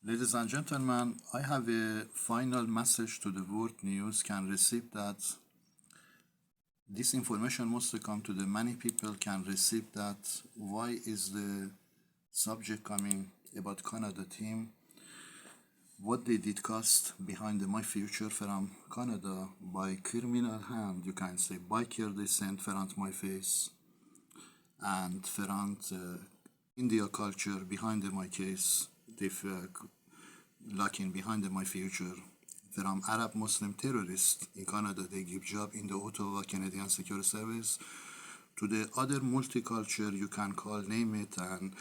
Ladies and gentlemen, I have a final message to the world news can receive that this information must come to the many people can receive that why is the subject coming about Canada team, what they discussed behind my future from Canada by criminal hand, you can say, biker they sent front my face and front India culture behind my case, they looking behind my future from Arab Muslim terrorists in Canada, they give job in the Ottawa Canadian Security Service, to the other multicultural you can call name it, and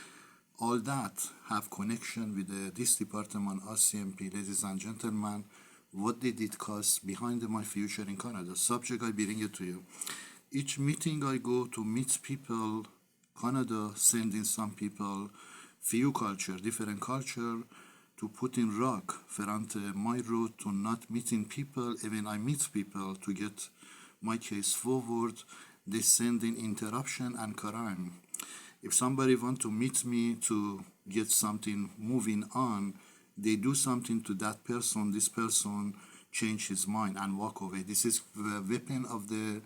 all that have connection with this department RCMP. Ladies and gentlemen, what they discuss behind my future in Canada. Subject I bring it to you. Each meeting I go to meet people, Canada sending some people, few culture, different culture, to put in rock front my road to not meeting people. Even I meet people to get my case forward, they send in interruption and crime. If somebody want to meet me to get something moving on, they do something to that person, this person change his mind and walk away. This is the weapon of the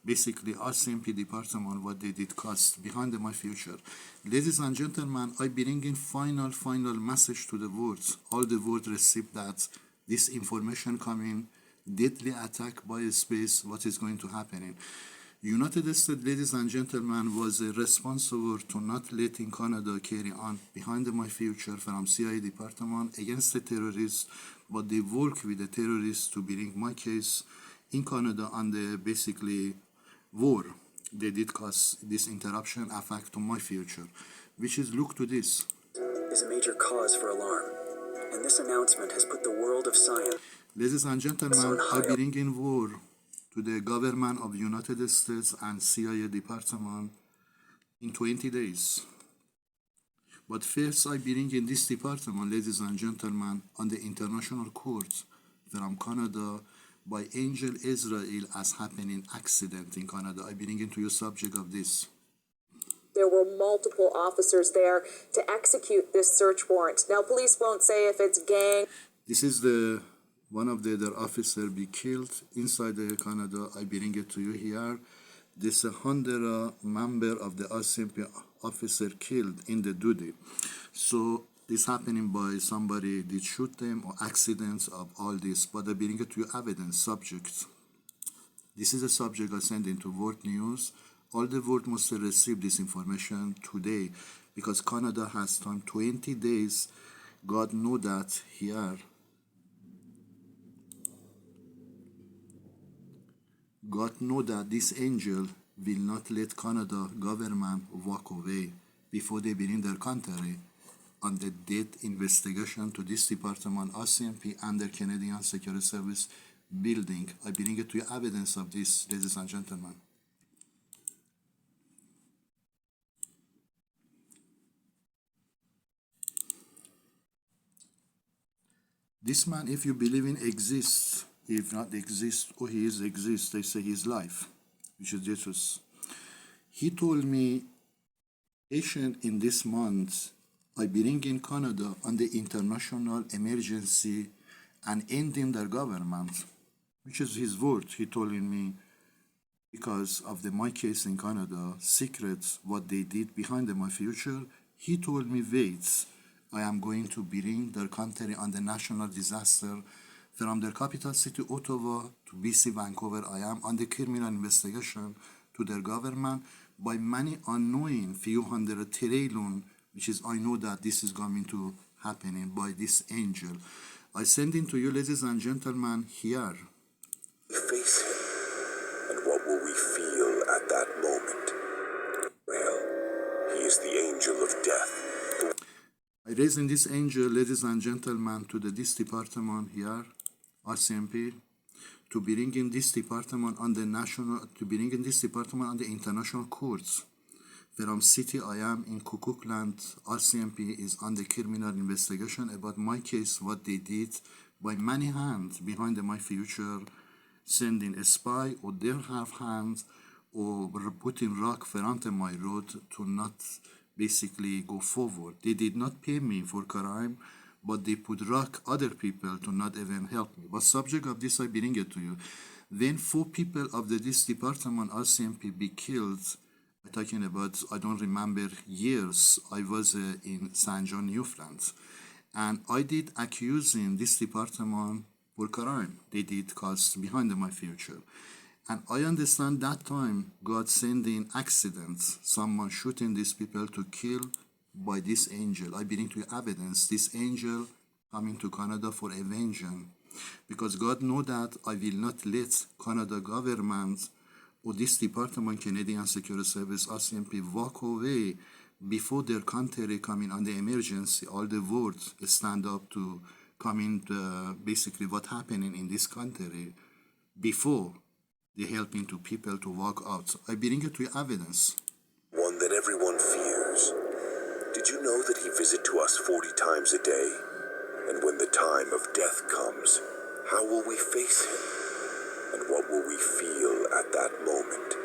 basically RCMP department, what they did cost behind my future. Ladies and gentlemen, I bring in final message to the world. All the world receive that this information coming, deadly attack by space, what is going to happen in. United States, ladies and gentlemen, was responsible to not letting Canada carry on behind my future from CIA department against the terrorists, but they work with the terrorists to bring my case in Canada on the basically war. They did cause this interruption affect to my future, which is look to this. Is a major cause for alarm, and this announcement has put the world of science. Ladies and gentlemen, I bring in war to the government of United States and CIA department in 20 days. But first I bring in this department, ladies and gentlemen, on the international court from Canada by Angel Israel as happening accident in Canada. I bring into you subject of this. There were multiple officers there to execute this search warrant. Now, police won't say if it's gang. This is the one of the other officer be killed inside the Canada. I bring it to you here. This 100 member of the RCMP officer killed in the duty. So this happening by somebody did shoot them or accidents of all this, but I bring it to you evidence subject. This is a subject I send into world news. All the world must receive this information today because Canada has time 20 days. God know that here. God know that this angel will not let Canada government walk away before they bring their country on the death investigation to this department, RCMP, and their Canadian Security Service building. I bring it to you evidence of this, ladies and gentlemen. This man, if you believe in exists, if not exists, or he is exists, they say his life, which is Jesus. He told me, Asian in this month, I bring in Canada on the international emergency and ending their government, which is his word. He told me because of my case in Canada, secrets, what they did behind my future, he told me, wait, I am going to bring their country on the national disaster from their capital city, Ottawa, to BC, Vancouver. I am on the criminal investigation to their government by many unknowing few hundred trillion, which is I know that this is going to happen by this angel. I send it to you, ladies and gentlemen, here. Face him, and what will we feel at that moment? Well, he is the angel of death. I raise in this angel, ladies and gentlemen, to this department here, RCMP, to bring in this department on the national, to bring in this department on the international courts. From city I am in Kukukland, RCMP is on the criminal investigation about my case, what they did by many hands behind my future, sending a spy or their half hands or putting rock front of my road to not basically go forward. They did not pay me for crime, but they put rock other people to not even help me. But subject of this, I bring it to you. When 4 people of this department RCMP be killed, I'm talking about, I don't remember years, I was in St. John, Newfoundland, and I did accusing this department for crime they did cause behind my future. And I understand that time God sending accidents, someone shooting these people to kill by this angel. I bring to you evidence, this angel coming to Canada for avenging. Because God know that I will not let Canada government or this department, Canadian Security Service, RCMP, walk away before their country coming on the emergency. All the world stand up to come in basically what happening in this country before they helping to people to walk out. I bring it to you evidence. One that everyone fears. Did you know that he visits to us 40 times a day? And when the time of death comes, how will we face him? And what will we feel at that moment?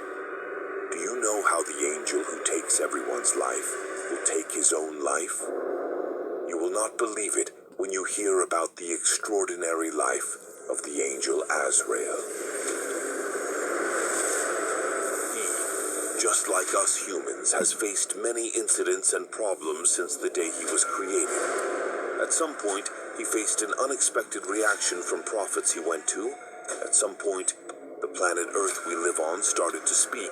Do you know how the angel who takes everyone's life will take his own life? You will not believe it when you hear about the extraordinary life of the angel Azrael. He, just like us humans, has faced many incidents and problems since the day he was created. At some point, he faced an unexpected reaction from prophets he went to. At some point, the planet Earth we live on started to speak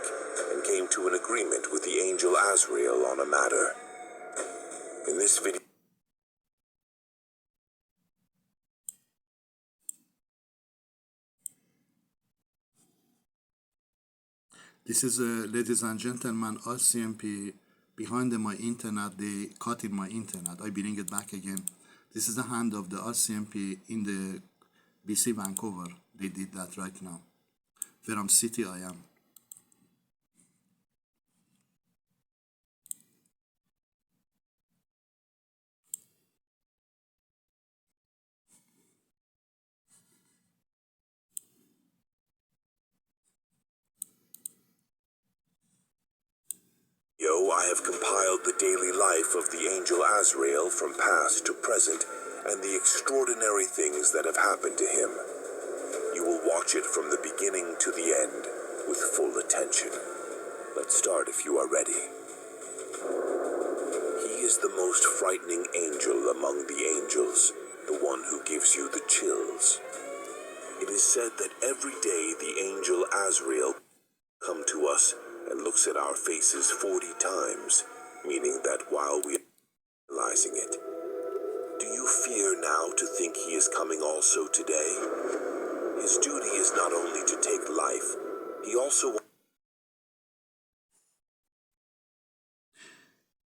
and came to an agreement with the angel Azrael on a matter. In this video, This is, ladies and gentlemen, RCMP behind my internet. They cut in my internet. I bring it back again. This is the hand of the RCMP in the BC Vancouver. They did that right now. From city I am. I have compiled the daily life of the angel Azrael from past to present and the extraordinary things that have happened to him. You will watch it from the beginning to the end with full attention. Let's start if you are ready. He is the most frightening angel among the angels, the one who gives you the chills. It is said that every day the angel Azrael comes to us and looks at our faces 40 times, meaning that while we are realizing it. Do you fear now to think he is coming also today? His duty is not only to take life, he also...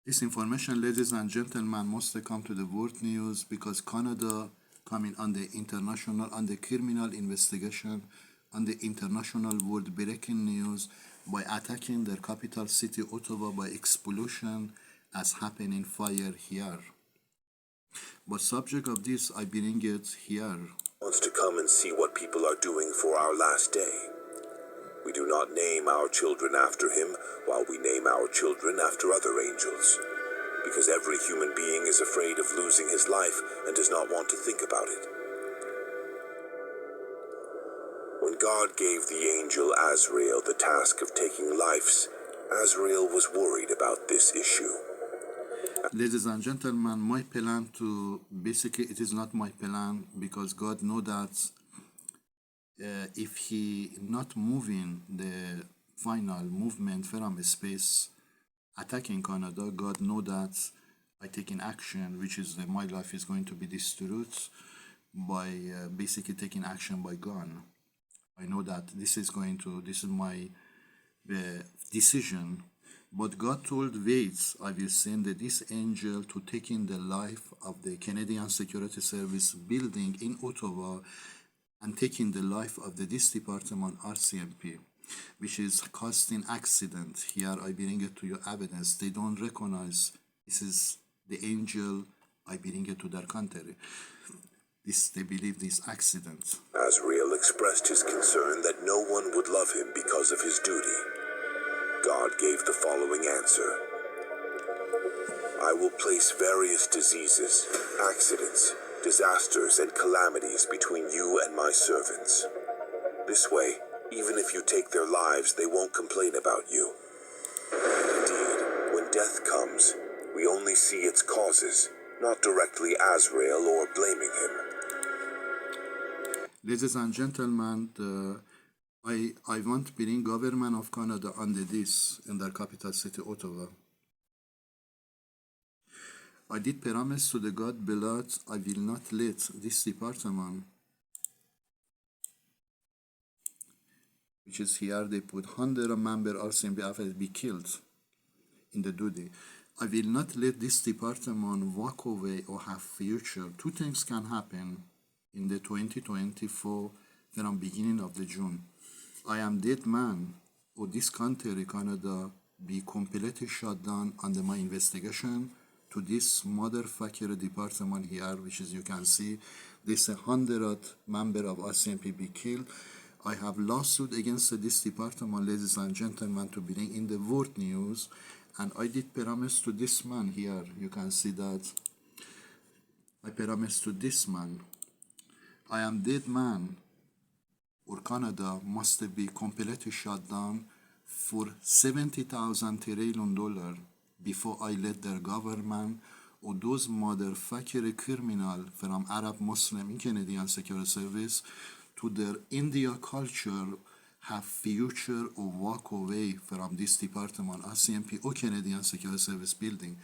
This information, ladies and gentlemen, must come to the world news because Canada coming on the international, on the criminal investigation, on the international world breaking news by attacking their capital city, Ottawa, by explosion as happening fire here. But subject of this, I bring it here. Wants to come and see what people are doing for our last day. We do not name our children after him, while we name our children after other angels. Because every human being is afraid of losing his life and does not want to think about it. When God gave the angel Azrael the task of taking lives, Azrael was worried about this issue. Ladies and gentlemen, my plan to, basically it is not my plan because God know that if he not moving the final movement from space attacking Canada, God know that I taking action, which is that my life is going to be destroyed by basically taking action by gun. I know that this is my decision. But God told wait, I will send this angel to take in the life of the Canadian Security Service building in Ottawa and taking the life of this department RCMP, which is causing accident. Here I bring it to your evidence. They don't recognize this is the angel. I bring it to their country. They believe this accident. Azrael expressed his concern that no one would love him because of his duty. God gave the following answer. I will place various diseases, accidents, disasters, and calamities between you and my servants. This way, even if you take their lives, they won't complain about you. Indeed, when death comes, we only see its causes, not directly Azrael or blaming him. Ladies and gentlemen, I want to bring government of Canada under this in their capital city, Ottawa. I did promise to the God below, I will not let this department, which is here, they put 100 member RCMP be killed in the duty. I will not let this department walk away or have future. Two things can happen in the 2024 from beginning of the June. I am dead man, or this country, Canada, be completely shut down under my investigation to this motherfucker department here, which is you can see, this 100 member of RCMP be killed. I have lawsuit against this department, ladies and gentlemen, to bring in the world news, and I did promise to this man here. You can see that I promised to this man. I am dead man, or Canada must be completely shut down for $70,000 trillion before I let their government or those motherfucker criminal from Arab Muslim Canadian Security Service to their India culture have future or walk away from this department, RCMP or Canadian Security Service building.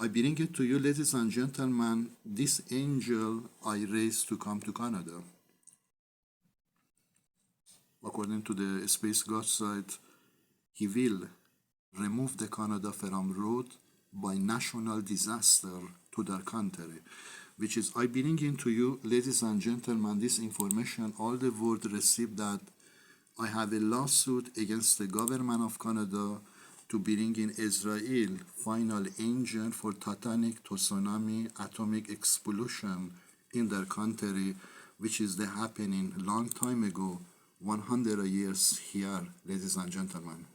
I bring it to you, ladies and gentlemen, this angel I raised to come to Canada. According to the Space God site, he will remove the Canada from road by national disaster to their country, which is I bring into you, ladies and gentlemen, this information. All the world received that I have a lawsuit against the government of Canada to bring in Israel final engine for titanic tsunami atomic explosion in their country, which is the happening long time ago, 100 years here, ladies and gentlemen.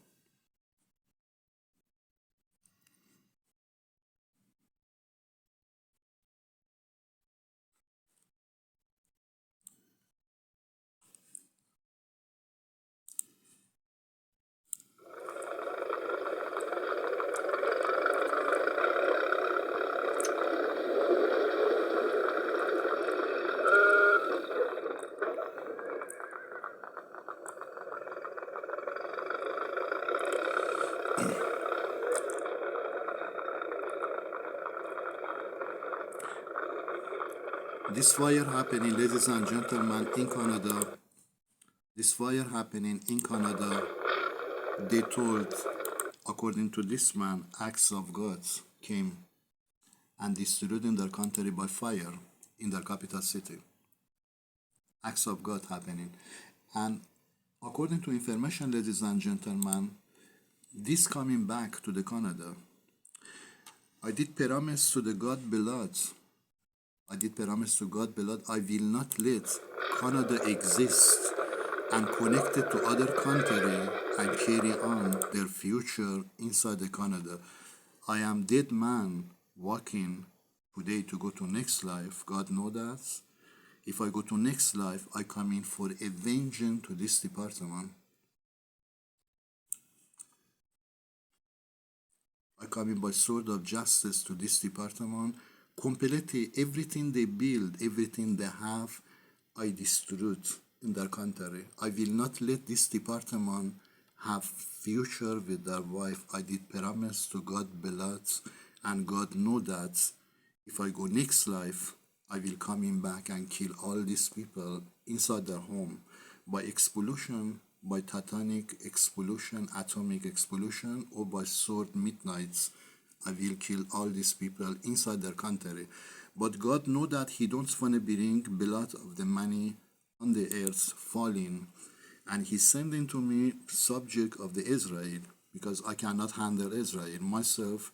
This fire happening, ladies and gentlemen, in Canada. This fire happening in Canada, they told, according to this man, acts of God came and destroyed in their country by fire in their capital city. Acts of God happening. And according to information, ladies and gentlemen, this coming back to the Canada. I did promise to the God beloved. I did promise to God beloved, I will not let Canada exist and connect it to other country and carry on their future inside the Canada. I am dead man walking today to go to next life. God know that. If I go to next life, I come in for a vengeance to this department. I come in by sword of justice to this department. Completely everything they build, everything they have, I destroyed in their country. I will not let this department have future with their wife. I did promise to God beloved, and God know that if I go next life, I will come in back and kill all these people inside their home by explosion, by titanic explosion, atomic explosion, or by sword midnights. I will kill all these people inside their country. But God know that he don't want to bring blood of the money on the earth falling. And he's sending to me subject of the Israel, because I cannot handle Israel. Myself,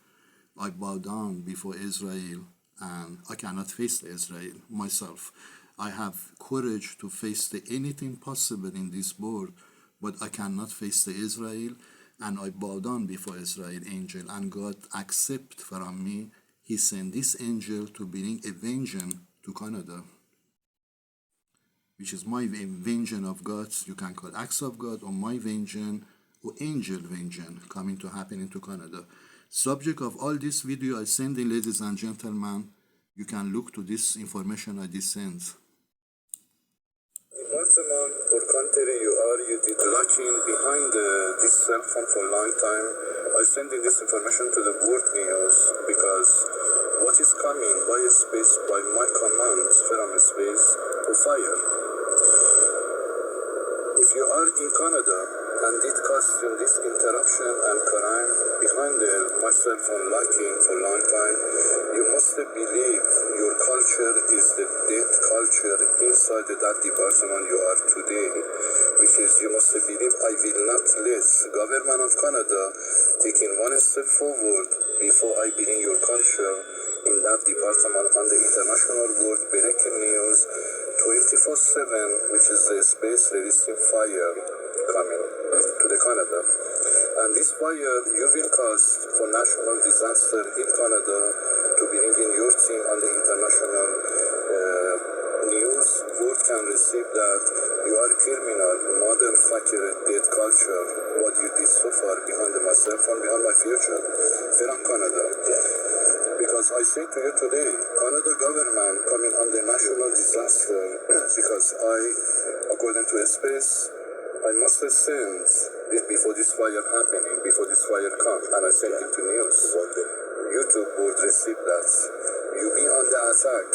I bow down before Israel, and I cannot face Israel myself. I have courage to face anything possible in this world, but I cannot face the Israel. And I bow down before Israel angel, and God accept from me he sent this angel to bring a vengeance to Canada, which is my vengeance of God, you can call acts of God, or my vengeance, or angel vengeance coming to happen into Canada. Subject of all this video I send in, ladies and gentlemen, you can look to this information I did send. Department or country you did lacking behind this cell phone for a long time. I sending this information to the world news because what is coming by space by my commands from space to fire. If you are in Canada and it custom this interruption and crime behind my cell phone lacking for a long time, you must believe your culture is the dead culture inside that department you are today, which is you must believe I will not let government of Canada taking one step forward before I bring your culture in that department on the international world breaking news 24/7, which is the space releasing fire coming to the Canada. And this fire you will cause for national disaster in Canada to bring in your team on the international news. World can receive that you are criminal, motherfucker, dead culture. What you did so far behind myself and behind my future from Canada. Because I say to you today, Canada government coming on the national disaster because according to space, I must send this before this fire happening, before this fire come, and I send it to news. YouTube would receive that. You be on the attack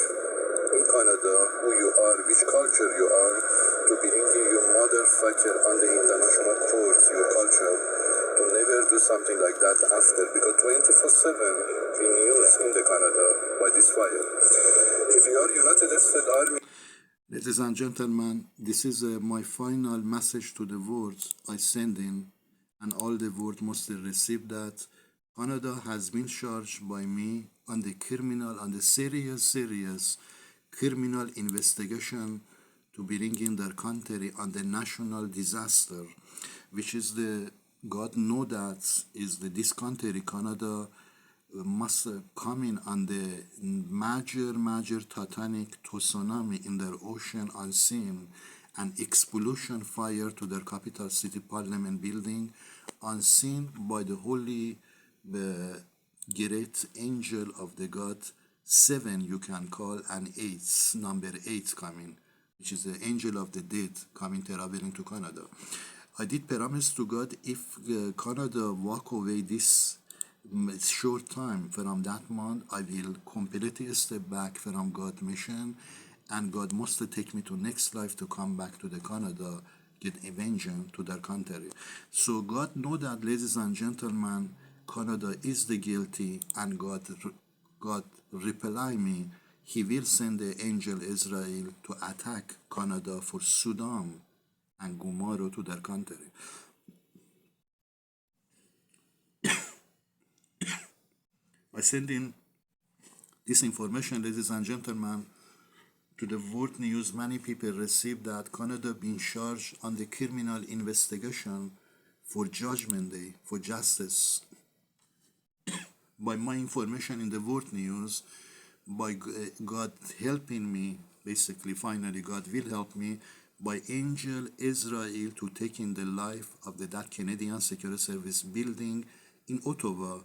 in Canada, who you are, which culture you are, to bring you motherfucker on the international courts, your culture, to never do something like that after, because 24/7 we news in the Canada by this fire. If you are United States Army. Ladies and gentlemen, this is my final message to the world I send in, and all the world must receive that Canada has been charged by me on the serious criminal investigation to bring in their country on the national disaster, which is the, God know that, is this country, Canada, must come in on the major titanic tsunami in their ocean unseen, and explosion fire to their capital city parliament building unseen by the holy great angel of the God, 7 you can call, and 8, number 8 coming, which is the angel of the dead coming traveling to Canada. I did promise to God, if Canada walk away this short time from that month, I will completely step back from God mission, and God must take me to next life to come back to the Canada, get a vengeance to their country. So God know that, ladies and gentlemen, Canada is the guilty, and God reply me, he will send the angel Israel to attack Canada for Sudan and Gomorrah to their country. I send in this information, ladies and gentlemen, to the world news. Many people received that Canada being charged on the criminal investigation for Judgment Day, for justice. By my information in the world news, by God helping me, basically, finally, God will help me, by angel Israel to take in the life of that Canadian Security Service building in Ottawa,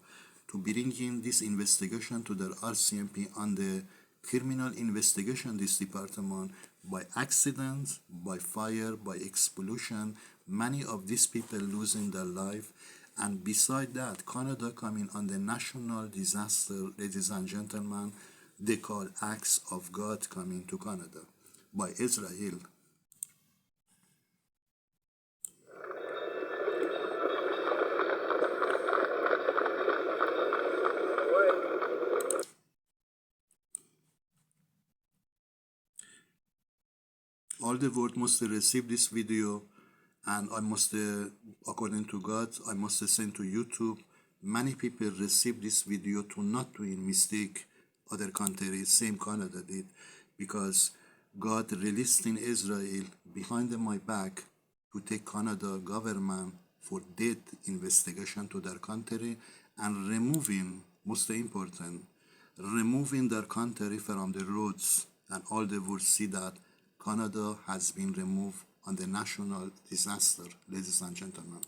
to bring in this investigation to the RCMP on the criminal investigation, this department, by accident, by fire, by explosion, many of these people losing their life. And beside that, Canada coming on the national disaster, ladies and gentlemen, they call acts of God coming to Canada by Israel. All the world must receive this video, and I must, according to God, I must send to YouTube. Many people receive this video to not doing mistake other countries, same Canada did, because God released in Israel behind my back to take Canada government for death investigation to their country, and removing, most important, removing their country from the roads, and all they would see that Canada has been removed on the national disaster, ladies and gentlemen.